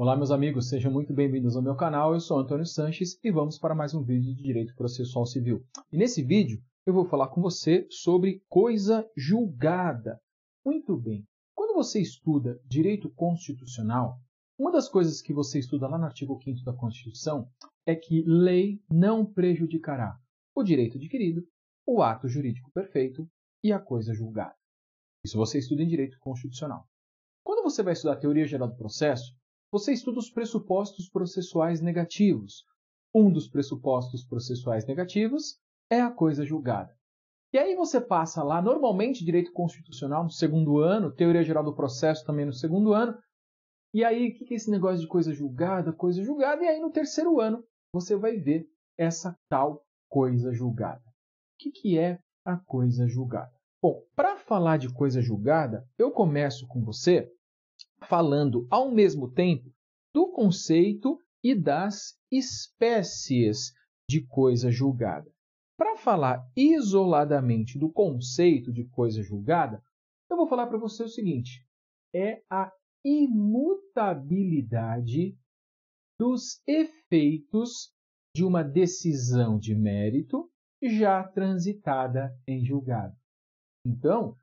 Olá, meus amigos, sejam muito bem-vindos ao meu canal. Eu sou Antônio Sanches e vamos para mais um vídeo de Direito Processual Civil. E nesse vídeo eu vou falar com você sobre coisa julgada. Muito bem, quando você estuda Direito Constitucional, uma das coisas que você estuda lá no artigo 5º da Constituição é que lei não prejudicará o direito adquirido, o ato jurídico perfeito e a coisa julgada. Isso você estuda em Direito Constitucional. Quando você vai estudar Teoria Geral do Processo, você estuda os pressupostos processuais negativos. Um dos pressupostos processuais negativos é a coisa julgada. E aí você passa lá, normalmente, Direito Constitucional no segundo ano, Teoria Geral do Processo também no segundo ano. E aí, o que é esse negócio de coisa julgada? Coisa julgada. E aí, no terceiro ano, você vai ver essa tal coisa julgada. O que é a coisa julgada? Bom, para falar de coisa julgada, eu começo com você falando ao mesmo tempo do conceito e das espécies de coisa julgada. Para falar isoladamente do conceito de coisa julgada, eu vou falar para você o seguinte: é a imutabilidade dos efeitos de uma decisão de mérito já transitada em julgado. Então,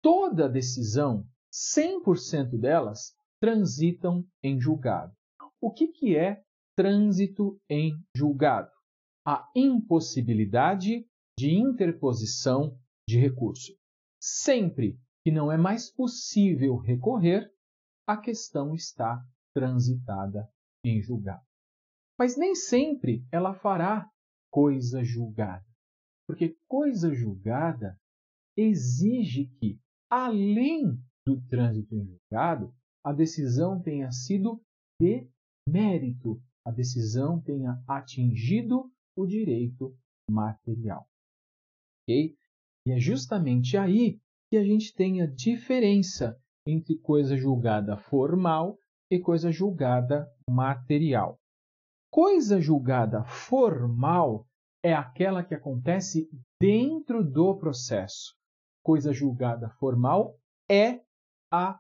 toda decisão, 100% delas, transitam em julgado. O que é trânsito em julgado? A impossibilidade de interposição de recurso. Sempre que não é mais possível recorrer, a questão está transitada em julgado. Mas nem sempre ela fará coisa julgada, porque coisa julgada exige que, além do trânsito em julgado, a decisão tenha sido de mérito, a decisão tenha atingido o direito material. Ok? E é justamente aí que a gente tem a diferença entre coisa julgada formal e coisa julgada material. Coisa julgada formal é aquela que acontece dentro do processo. Coisa julgada formal é a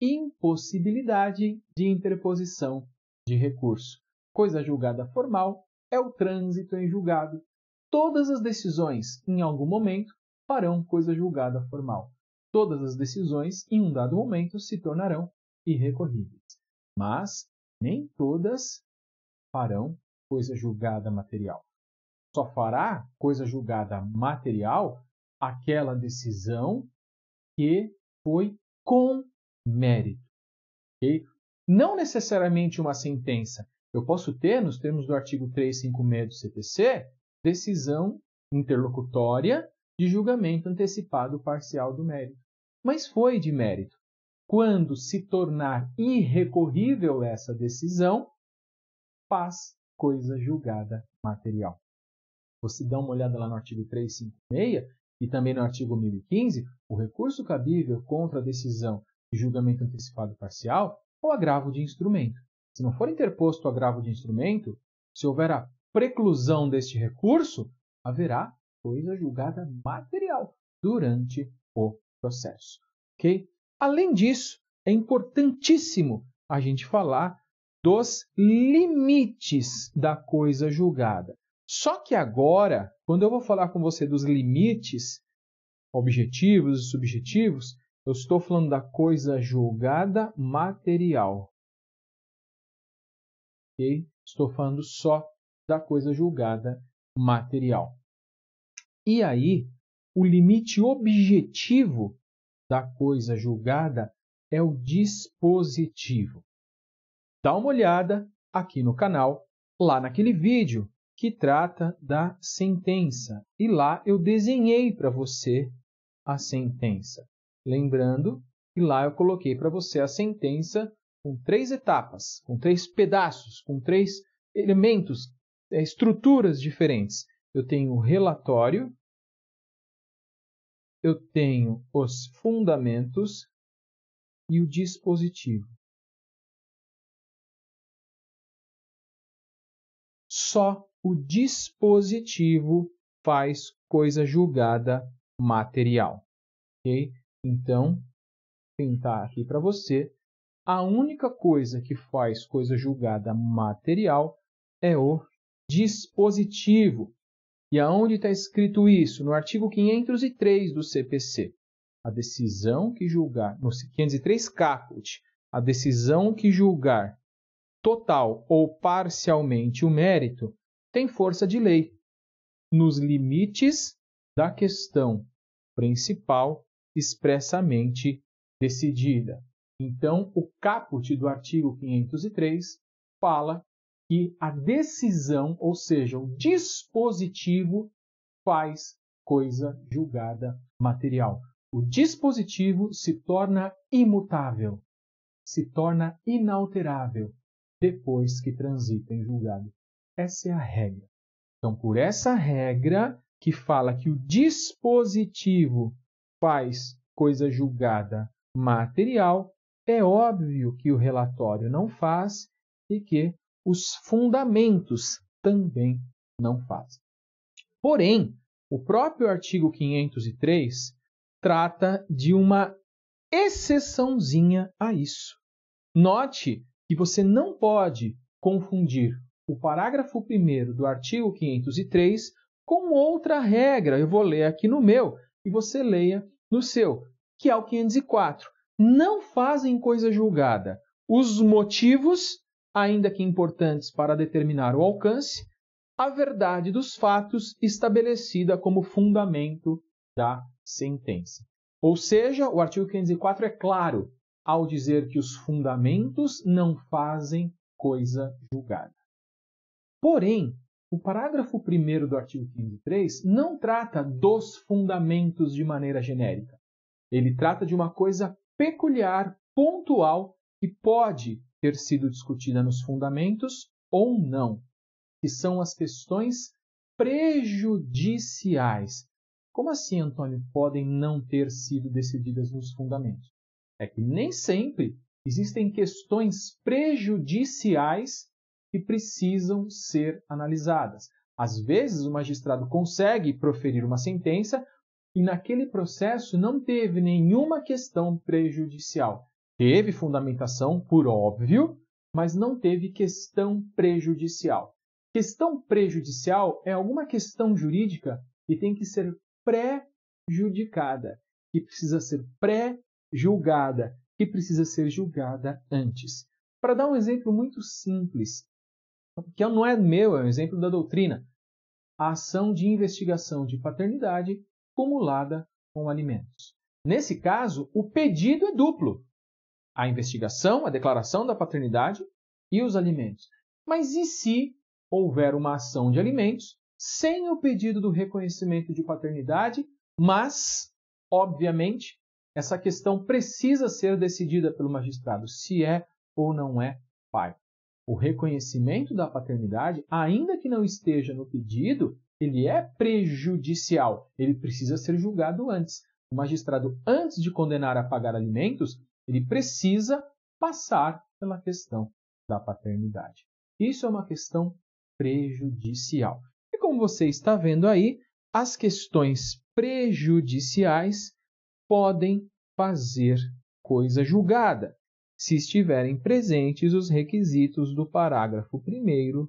impossibilidade de interposição de recurso. Coisa julgada formal é o trânsito em julgado. Todas as decisões, em algum momento, farão coisa julgada formal. Todas as decisões, em um dado momento, se tornarão irrecorríveis. Mas nem todas farão coisa julgada material. Só fará coisa julgada material aquela decisão que foi com mérito. Okay? Não necessariamente uma sentença. Eu posso ter, nos termos do artigo 356 do CPC, decisão interlocutória de julgamento antecipado parcial do mérito. Mas foi de mérito. Quando se tornar irrecorrível essa decisão, faz coisa julgada material. Você dá uma olhada lá no artigo 356 e também no artigo 1015, o recurso cabível contra a decisão de julgamento antecipado parcial é o agravo de instrumento. Se não for interposto o agravo de instrumento, se houver a preclusão deste recurso, haverá coisa julgada material durante o processo. Okay? Além disso, é importantíssimo a gente falar dos limites da coisa julgada. Só que agora, quando eu vou falar com você dos limites objetivos e subjetivos, eu estou falando da coisa julgada material. Okay? Estou falando só da coisa julgada material. E aí, o limite objetivo da coisa julgada é o dispositivo. Dá uma olhada aqui no canal, lá naquele vídeo que trata da sentença. E lá eu desenhei para você a sentença. Lembrando que lá eu coloquei para você a sentença com 3 etapas, com 3 pedaços, com 3 elementos, estruturas diferentes. Eu tenho o relatório, eu tenho os fundamentos e o dispositivo. Só o dispositivo faz coisa julgada material. Okay? Então, vou tentar aqui para você a única coisa que faz coisa julgada material é o dispositivo. E aonde está escrito isso? No artigo 503 do CPC. A decisão que julgar, no 503 caput, a decisão que julgar total ou parcialmente o mérito tem força de lei, nos limites da questão principal expressamente decidida. Então, o caput do artigo 503 fala que a decisão, ou seja, o dispositivo, faz coisa julgada material. O dispositivo se torna imutável, se torna inalterável depois que transita em julgado. Essa é a regra. Então, por essa regra que fala que o dispositivo faz coisa julgada material, é óbvio que o relatório não faz e que os fundamentos também não fazem. Porém, o próprio artigo 503 trata de uma exceçãozinha a isso. Note que você não pode confundir o parágrafo 1º do artigo 503 com outra regra. Eu vou ler aqui no meu e você leia no seu, que é o 504. Não fazem coisa julgada os motivos, ainda que importantes para determinar o alcance, a verdade dos fatos estabelecida como fundamento da sentença. Ou seja, o artigo 504 é claro ao dizer que os fundamentos não fazem coisa julgada. Porém, o parágrafo 1º do artigo 503 não trata dos fundamentos de maneira genérica. Ele trata de uma coisa peculiar, pontual, que pode ter sido discutida nos fundamentos ou não, que são as questões prejudiciais. Como assim, Antônio, podem não ter sido decididas nos fundamentos? É que nem sempre existem questões prejudiciais que precisam ser analisadas. Às vezes, o magistrado consegue proferir uma sentença e naquele processo não teve nenhuma questão prejudicial. Teve fundamentação, por óbvio, mas não teve questão prejudicial. Questão prejudicial é alguma questão jurídica que tem que ser pré-judicada, que precisa ser pré-julgada, que precisa ser julgada antes. Para dar um exemplo muito simples, que não é meu, é um exemplo da doutrina, a ação de investigação de paternidade cumulada com alimentos. Nesse caso, o pedido é duplo. A investigação, a declaração da paternidade e os alimentos. Mas e se houver uma ação de alimentos sem o pedido do reconhecimento de paternidade, mas, obviamente, essa questão precisa ser decidida pelo magistrado, se é ou não é pai. O reconhecimento da paternidade, ainda que não esteja no pedido, ele é prejudicial, ele precisa ser julgado antes. O magistrado, antes de condenar a pagar alimentos, ele precisa passar pela questão da paternidade. Isso é uma questão prejudicial. E como você está vendo aí, as questões prejudiciais podem fazer coisa julgada, se estiverem presentes os requisitos do parágrafo 1º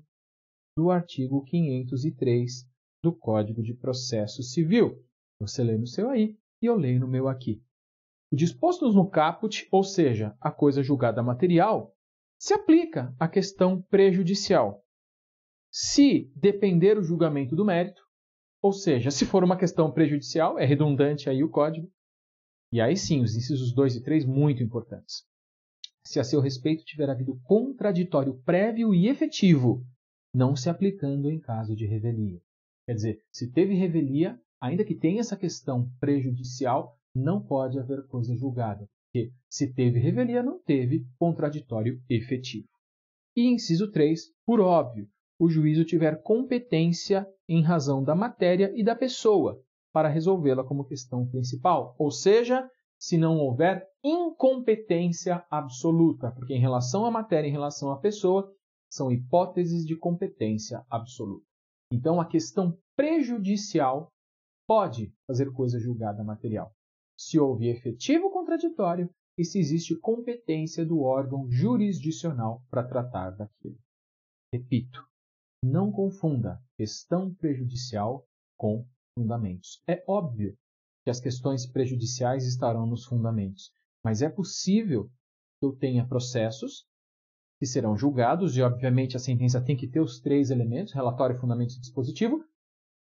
do artigo 503 do Código de Processo Civil. Você lê no seu aí e eu leio no meu aqui. O disposto no caput, ou seja, a coisa julgada material, se aplica à questão prejudicial. Se depender o julgamento do mérito, ou seja, se for uma questão prejudicial, é redundante aí o código, e aí sim, os incisos 2 e 3 muito importantes. Se a seu respeito tiver havido contraditório prévio e efetivo, não se aplicando em caso de revelia. Quer dizer, se teve revelia, ainda que tenha essa questão prejudicial, não pode haver coisa julgada, porque se teve revelia, não teve contraditório efetivo. E inciso 3, por óbvio, o juízo tiver competência em razão da matéria e da pessoa para resolvê-la como questão principal, ou seja, se não houver incompetência absoluta, porque em relação à matéria e em relação à pessoa, são hipóteses de competência absoluta. Então, a questão prejudicial pode fazer coisa julgada material. Se houve efetivo contraditório e se existe competência do órgão jurisdicional para tratar daquilo. Repito, não confunda questão prejudicial com fundamentos. É óbvio que as questões prejudiciais estarão nos fundamentos, mas é possível que eu tenha processos que serão julgados, e obviamente a sentença tem que ter os 3 elementos, relatório, fundamento e dispositivo,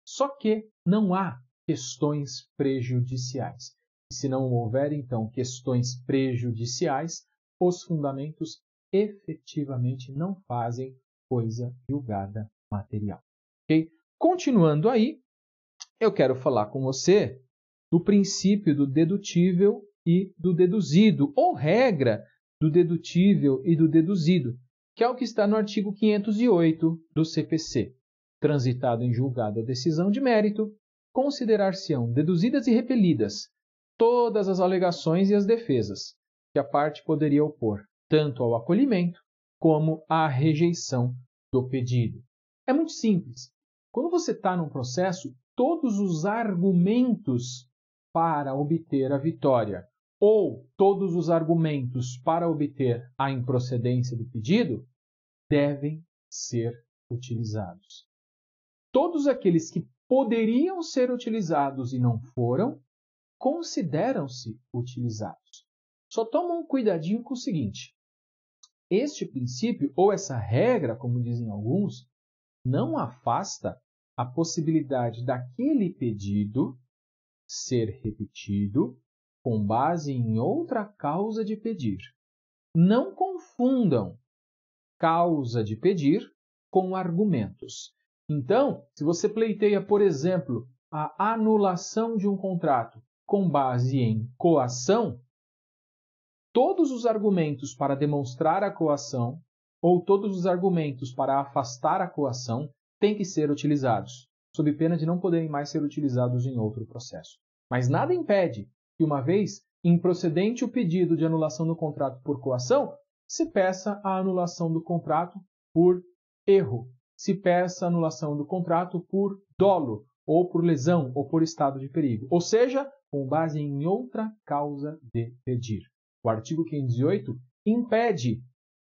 só que não há questões prejudiciais. E se não houver, então, questões prejudiciais, os fundamentos efetivamente não fazem coisa julgada material. Okay? Continuando aí, eu quero falar com você do princípio do dedutível e do deduzido, ou regra do dedutível e do deduzido, que é o que está no artigo 508 do CPC. Transitado em julgado a decisão de mérito, considerar-se-ão deduzidas e repelidas todas as alegações e as defesas que a parte poderia opor, tanto ao acolhimento como à rejeição do pedido. É muito simples. Quando você está num processo, todos os argumentos para obter a vitória ou todos os argumentos para obter a improcedência do pedido devem ser utilizados. Todos aqueles que poderiam ser utilizados e não foram, consideram-se utilizados. Só toma um cuidadinho com o seguinte: este princípio, ou essa regra, como dizem alguns, não afasta a possibilidade daquele pedido ser repetido com base em outra causa de pedir. Não confundam causa de pedir com argumentos. Então, se você pleiteia, por exemplo, a anulação de um contrato com base em coação, todos os argumentos para demonstrar a coação ou todos os argumentos para afastar a coação têm que ser utilizados, sob pena de não poderem mais ser utilizados em outro processo. Mas nada impede que, uma vez improcedente o pedido de anulação do contrato por coação, se peça a anulação do contrato por erro, se peça a anulação do contrato por dolo, ou por lesão, ou por estado de perigo, ou seja, com base em outra causa de pedir. O artigo 508 impede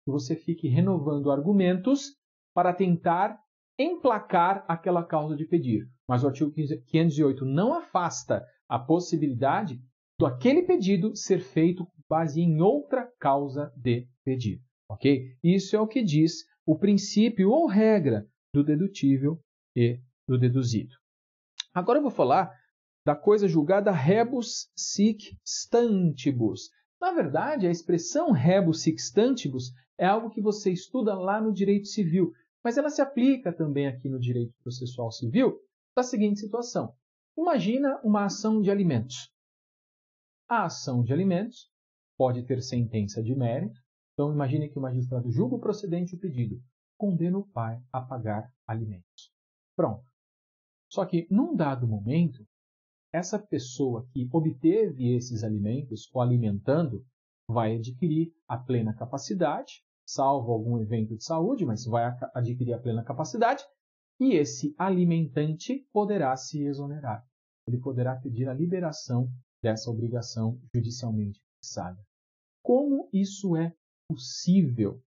que você fique renovando argumentos para tentar emplacar aquela causa de pedir. Mas o artigo 508 não afasta a possibilidade daquele pedido ser feito com base em outra causa de pedir. Ok? Isso é o que diz o princípio ou regra do dedutível e do deduzido. Agora eu vou falar da coisa julgada rebus sic stantibus. Na verdade, a expressão rebus sic stantibus é algo que você estuda lá no direito civil, mas ela se aplica também aqui no direito processual civil da seguinte situação. Imagina uma ação de alimentos. A ação de alimentos pode ter sentença de mérito. Então, imagine que o magistrado julga o procedente o pedido, condena o pai a pagar alimentos. Pronto. Só que, num dado momento, essa pessoa que obteve esses alimentos, o alimentando, vai adquirir a plena capacidade, salvo algum evento de saúde, mas vai adquirir a plena capacidade, e esse alimentante poderá se exonerar. Ele poderá pedir a liberação dessa obrigação judicialmente fixada. Como isso é possível?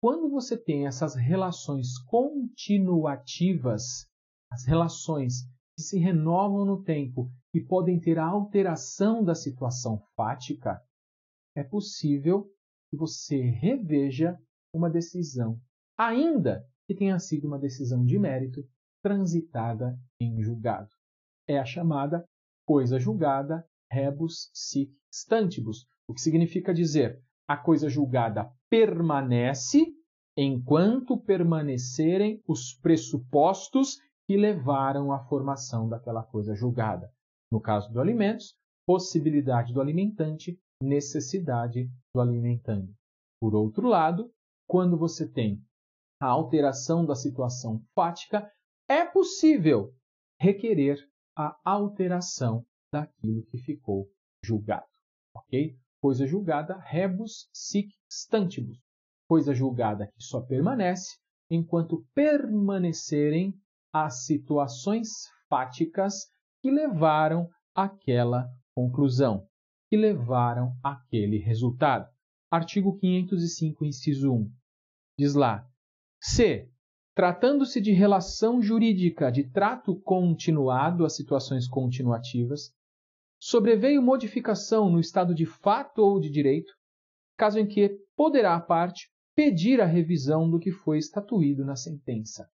Quando você tem essas relações continuativas, as relações que se renovam no tempo e podem ter a alteração da situação fática, é possível que você reveja uma decisão, ainda que tenha sido uma decisão de mérito transitada em julgado. É a chamada coisa julgada rebus sic stantibus, o que significa dizer a coisa julgada permanece enquanto permanecerem os pressupostos que levaram à formação daquela coisa julgada. No caso do alimentos, possibilidade do alimentante, necessidade do alimentando. Por outro lado, quando você tem a alteração da situação fática, é possível requerer a alteração daquilo que ficou julgado. Ok? Coisa julgada rebus sic stantibus. Coisa julgada que só permanece enquanto permanecerem as situações fáticas que levaram àquela conclusão. que levaram àquele resultado. Artigo 505, inciso 1. Diz lá: se, tratando-se de relação jurídica de trato continuado a situações continuativas, sobreveio modificação no estado de fato ou de direito, caso em que poderá a parte pedir a revisão do que foi estatuído na sentença.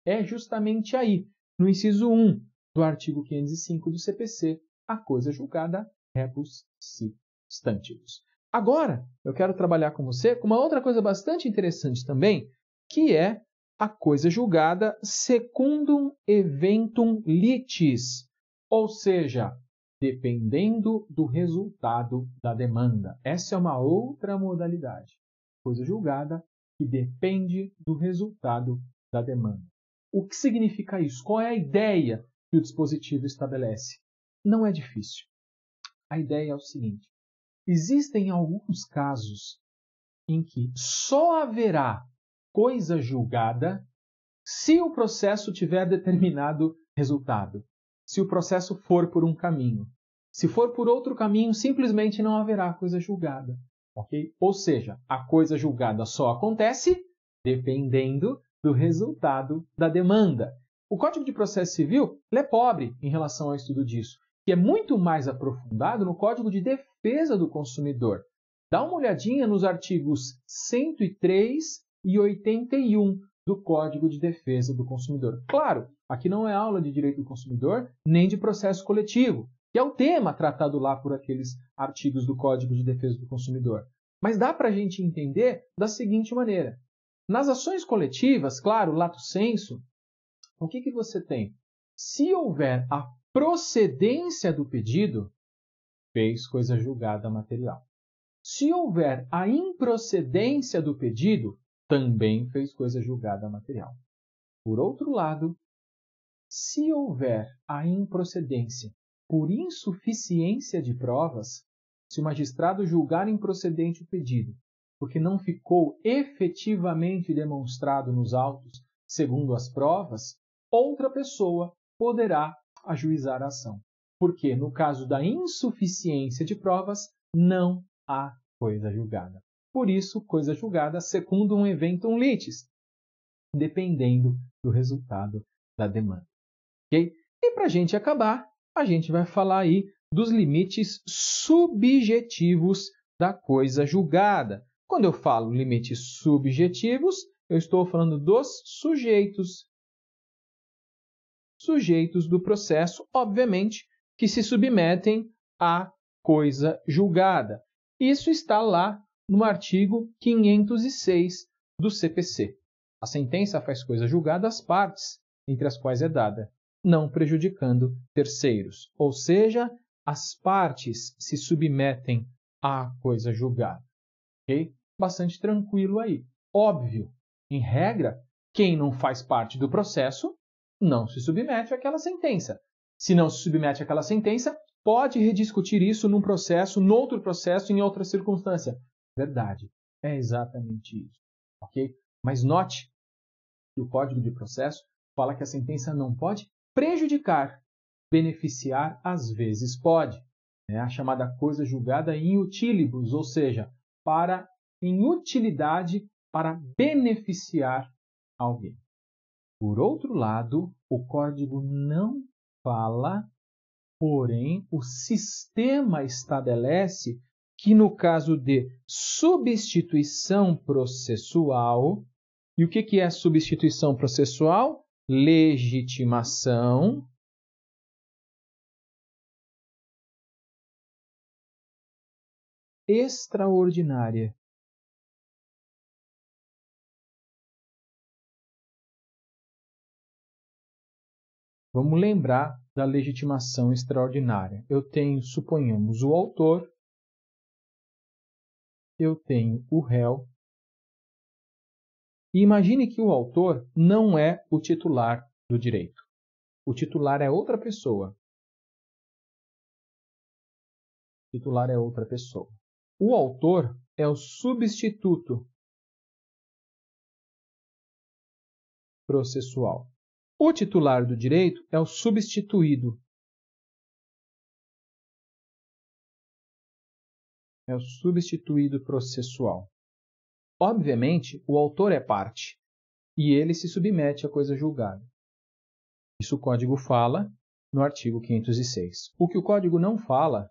É justamente aí, no inciso 1 do artigo 505 do CPC, a coisa julgada rebus sic stantibus. Agora, eu quero trabalhar com você com uma outra coisa bastante interessante também, que é a coisa julgada secundum eventum litis, ou seja, dependendo do resultado da demanda. Essa é uma outra modalidade. Coisa julgada que depende do resultado da demanda. O que significa isso? Qual é a ideia que o dispositivo estabelece? Não é difícil. A ideia é o seguinte: existem alguns casos em que só haverá coisa julgada se o processo tiver determinado resultado. Se o processo for por um caminho. Se for por outro caminho, simplesmente não haverá coisa julgada. Okay? Ou seja, a coisa julgada só acontece dependendo do resultado da demanda. O Código de Processo Civil é pobre em relação ao estudo disso, que é muito mais aprofundado no Código de Defesa do Consumidor. Dá uma olhadinha nos artigos 103 e 81 do Código de Defesa do Consumidor. Claro, aqui não é aula de direito do consumidor, nem de processo coletivo, que é o tema tratado lá por aqueles artigos do Código de Defesa do Consumidor. Mas dá para a gente entender da seguinte maneira. Nas ações coletivas, claro, lato sensu, o que você tem? Se houver a procedência do pedido, fez coisa julgada material. Se houver a improcedência do pedido, também fez coisa julgada material. Por outro lado, se houver a improcedência por insuficiência de provas, se o magistrado julgar improcedente o pedido, porque não ficou efetivamente demonstrado nos autos, segundo as provas, outra pessoa poderá ajuizar a ação. Porque, no caso da insuficiência de provas, não há coisa julgada. Por isso, coisa julgada secundum eventum litis, dependendo do resultado da demanda. Okay? E para a gente acabar, a gente vai falar aí dos limites subjetivos da coisa julgada. Quando eu falo limites subjetivos, eu estou falando dos sujeitos do processo, obviamente, que se submetem à coisa julgada. Isso está lá no artigo 506 do CPC. A sentença faz coisa julgada às partes, entre as quais é dada, não prejudicando terceiros. Ou seja, as partes se submetem à coisa julgada. Okay? Bastante tranquilo aí. Óbvio, em regra, quem não faz parte do processo não se submete àquela sentença. Se não se submete àquela sentença, pode rediscutir isso num processo, noutro processo, em outra circunstância. Verdade, é exatamente isso. Ok? Mas note que o Código de Processo fala que a sentença não pode prejudicar, beneficiar às vezes pode. É a chamada coisa julgada in utilibus, ou seja, em utilidade para beneficiar alguém. Por outro lado, o Código não fala, porém, o sistema estabelece que no caso de substituição processual, e o que é substituição processual? Legitimação extraordinária. Vamos lembrar da legitimação extraordinária. Eu tenho, suponhamos, o autor, eu tenho o réu, e imagine que o autor não é o titular do direito. O titular é outra pessoa. O titular é outra pessoa. O autor é o substituto processual. O titular do direito é o substituído. É o substituído processual. Obviamente, o autor é parte e ele se submete à coisa julgada. Isso o código fala no artigo 506. O que o código não fala,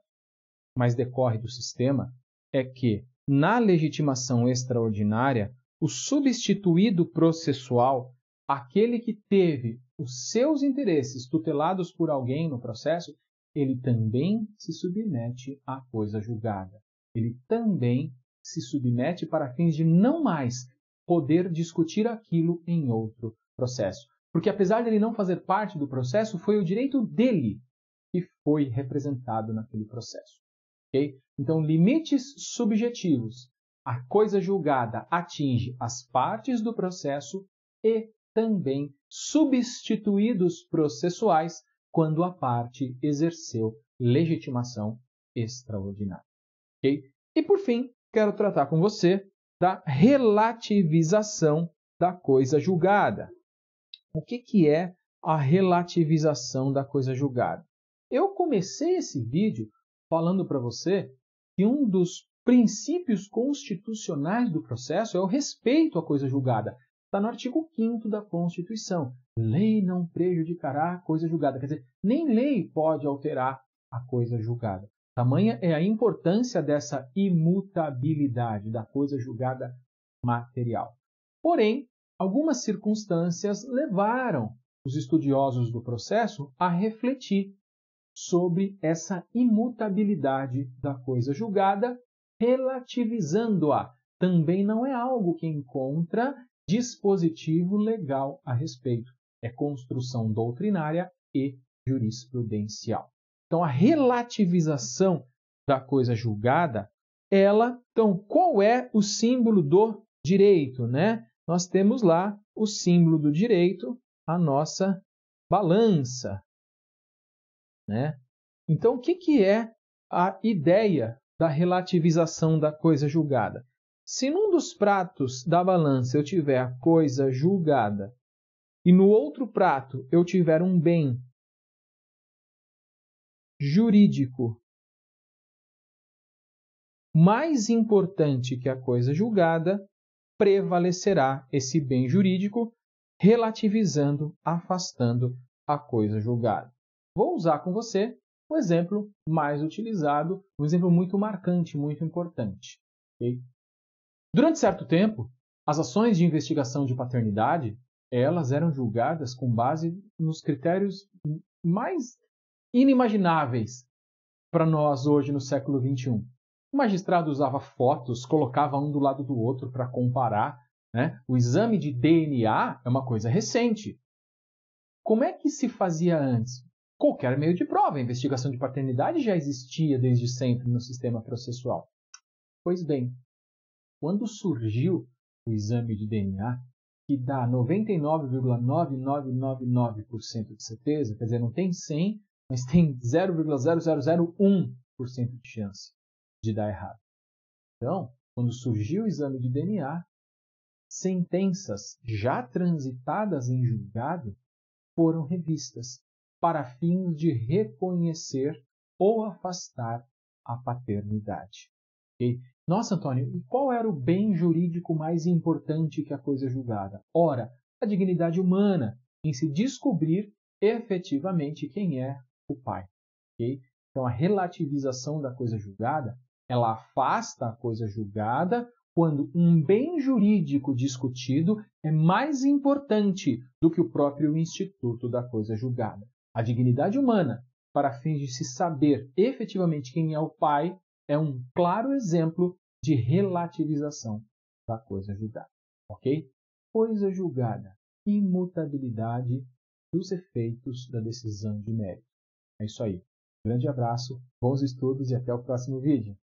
mas decorre do sistema, é que, na legitimação extraordinária, o substituído processual, aquele que teve os seus interesses tutelados por alguém no processo, ele também se submete à coisa julgada. Ele também se submete para fins de não mais poder discutir aquilo em outro processo. Porque apesar de ele não fazer parte do processo, foi o direito dele que foi representado naquele processo. Okay? Então, limites subjetivos. A coisa julgada atinge as partes do processo e também substituídos processuais quando a parte exerceu legitimação extraordinária. Okay? E, por fim, quero tratar com você da relativização da coisa julgada. O que é a relativização da coisa julgada? Eu comecei esse vídeo falando para você que um dos princípios constitucionais do processo é o respeito à coisa julgada. Está no artigo 5º da Constituição. Lei não prejudicará a coisa julgada. Quer dizer, nem lei pode alterar a coisa julgada. Tamanha é a importância dessa imutabilidade da coisa julgada material. Porém, algumas circunstâncias levaram os estudiosos do processo a refletir sobre essa imutabilidade da coisa julgada, relativizando-a. Também não é algo que encontra dispositivo legal a respeito. É construção doutrinária e jurisprudencial. Então, a relativização da coisa julgada, então, qual é o símbolo do direito, né? Nós temos lá o símbolo do direito, a nossa balança, né? Então, o que é a ideia da relativização da coisa julgada? Se num dos pratos da balança eu tiver a coisa julgada e no outro prato eu tiver um bem jurídico mais importante que a coisa julgada, prevalecerá esse bem jurídico, relativizando, afastando a coisa julgada. Vou usar com você o exemplo mais utilizado, um exemplo muito marcante, muito importante. Okay? Durante certo tempo, as ações de investigação de paternidade, elas eram julgadas com base nos critérios mais inimagináveis para nós hoje no século XXI. O magistrado usava fotos, colocava um do lado do outro para comparar, né? O exame de DNA é uma coisa recente. Como é que se fazia antes? Qualquer meio de prova. A investigação de paternidade já existia desde sempre no sistema processual. Pois bem, quando surgiu o exame de DNA, que dá 99,9999% de certeza, quer dizer, não tem 100, mas tem 0,0001% de chance de dar errado. Então, quando surgiu o exame de DNA, sentenças já transitadas em julgado foram revistas para fins de reconhecer ou afastar a paternidade. Okay? Nossa, Antônio, e qual era o bem jurídico mais importante que a coisa julgada? Ora, a dignidade humana, em se descobrir efetivamente quem é o pai. Okay? Então, a relativização da coisa julgada, ela afasta a coisa julgada quando um bem jurídico discutido é mais importante do que o próprio instituto da coisa julgada. A dignidade humana, para fins de se saber efetivamente quem é o pai, é um claro exemplo de relativização da coisa julgada. Ok? Coisa julgada, imutabilidade dos efeitos da decisão de mérito. É isso aí. Grande abraço, bons estudos e até o próximo vídeo.